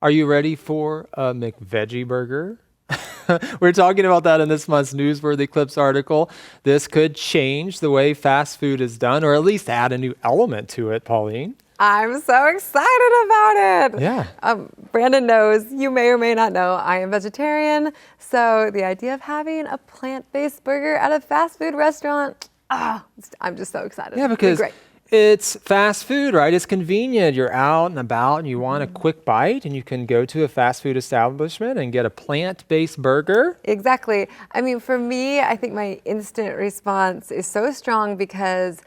Are you ready for a McVeggie burger? We're talking about that in this month's Newsworthy Clips article. This could change the way fast food is done, or at least add a new element to it, Pauline. I'm so excited about it. Yeah. Brandon knows, you may or may not know, I am vegetarian. So the idea of having a plant-based burger at a fast food restaurant, I'm just so excited. Yeah, because great. It's fast food, right? It's convenient. You're out and about and you want a quick bite, and you can go to a fast food establishment and get a plant-based burger. Exactly. I mean, for me, I think my instant response is so strong because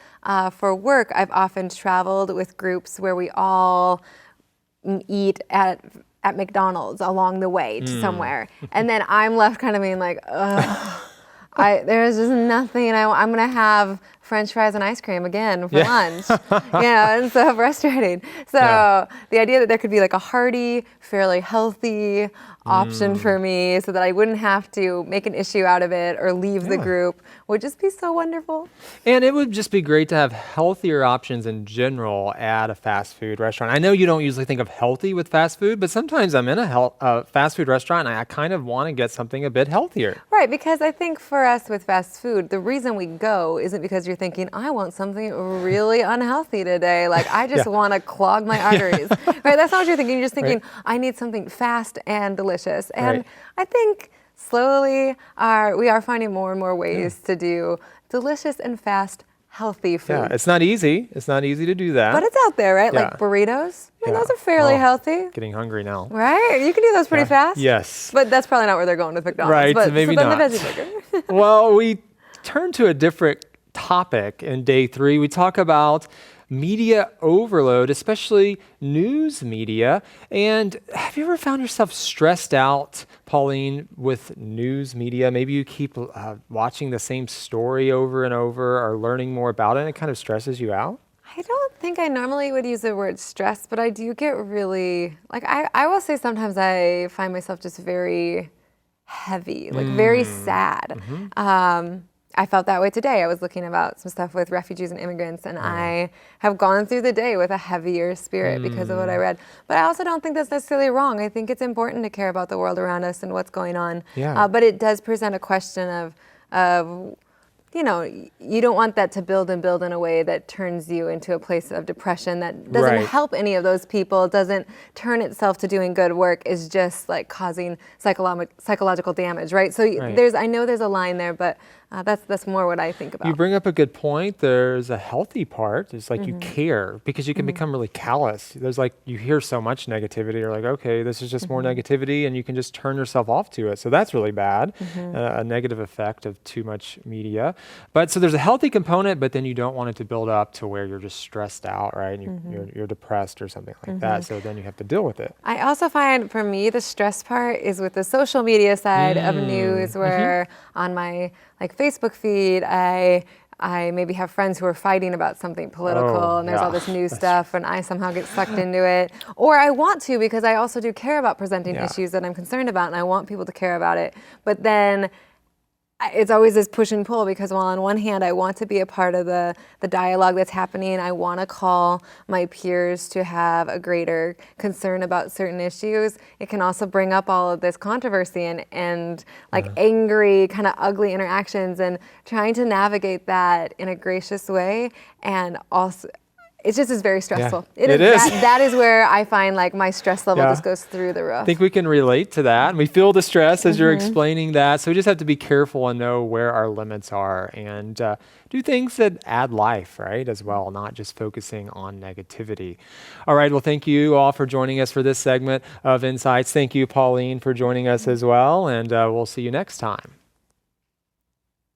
for work, I've often traveled with groups where we all eat at McDonald's along the way to somewhere. And then I'm left kind of being like, ugh. There's just nothing. I'm going to have French fries and ice cream again for lunch. And so frustrating. So the idea that there could be like a hearty, fairly healthy option for me so that I wouldn't have to make an issue out of it or leave the group would just be so wonderful. And it would just be great to have healthier options in general at a fast food restaurant. I know you don't usually think of healthy with fast food, but sometimes I'm in a fast food restaurant and I kind of want to get something a bit healthier. Right, because I think for us with fast food, the reason we go isn't because you're thinking, I want something really unhealthy today. Like, I just want to clog my arteries. Right, that's not what you're thinking. You're just thinking, I need something fast and delicious. And I think slowly we are finding more and more ways to do delicious and fast, healthy food. Yeah, it's not easy. It's not easy to do that. But it's out there, right? Like burritos. I mean, those are fairly healthy. Getting hungry now. Right? You can do those pretty fast. Yes. But that's probably not where they're going with McDonald's. Right, but, maybe so then not. the veggie burger. Well, we turn to a different topic in day 3. We talk about media overload, especially news media. And have you ever found yourself stressed out, Pauline, with news media? Maybe you keep watching the same story over and over or learning more about it, and it kind of stresses you out? I don't think I normally would use the word stress, but I do get really, like, I will say sometimes I find myself just very heavy, like very sad. I felt that way today. I was looking about some stuff with refugees and immigrants, and I have gone through the day with a heavier spirit because of what I read. But I also don't think that's necessarily wrong. I think it's important to care about the world around us and what's going on. But it does present a question of you know, you don't want that to build and build in a way that turns you into a place of depression that doesn't help any of those people, doesn't turn itself to doing good work, is just like causing psychological damage, right? So I know there's a line there, but that's more what I think about. You bring up a good point. There's a healthy part. It's like you care, because you can become really callous. There's like, you hear so much negativity. You're like, okay, this is just more negativity, and you can just turn yourself off to it. So that's really bad, a negative effect of too much media. But so there's a healthy component, but then you don't want it to build up to where you're just stressed out, right? And you're depressed or something like that. So then you have to deal with it. I also find, for me, the stress part is with the social media side of news, where on my Facebook feed, I maybe have friends who are fighting about something political, and there's all this news stuff, and I somehow get sucked into it. Or I want to, because I also do care about presenting issues that I'm concerned about, and I want people to care about it. But then it's always this push and pull, because while on one hand I want to be a part of the dialogue that's happening, I want to call my peers to have a greater concern about certain issues, it can also bring up all of this controversy and like angry, kind of ugly interactions, and trying to navigate that in a gracious way. And also, it just is very stressful. It is. That is where I find like my stress level just goes through the roof. I think we can relate to that. We feel the stress as you're explaining that. So we just have to be careful and know where our limits are, and do things that add life, right, as well, not just focusing on negativity. All right, well, thank you all for joining us for this segment of Insights. Thank you, Pauline, for joining us as well, and we'll see you next time.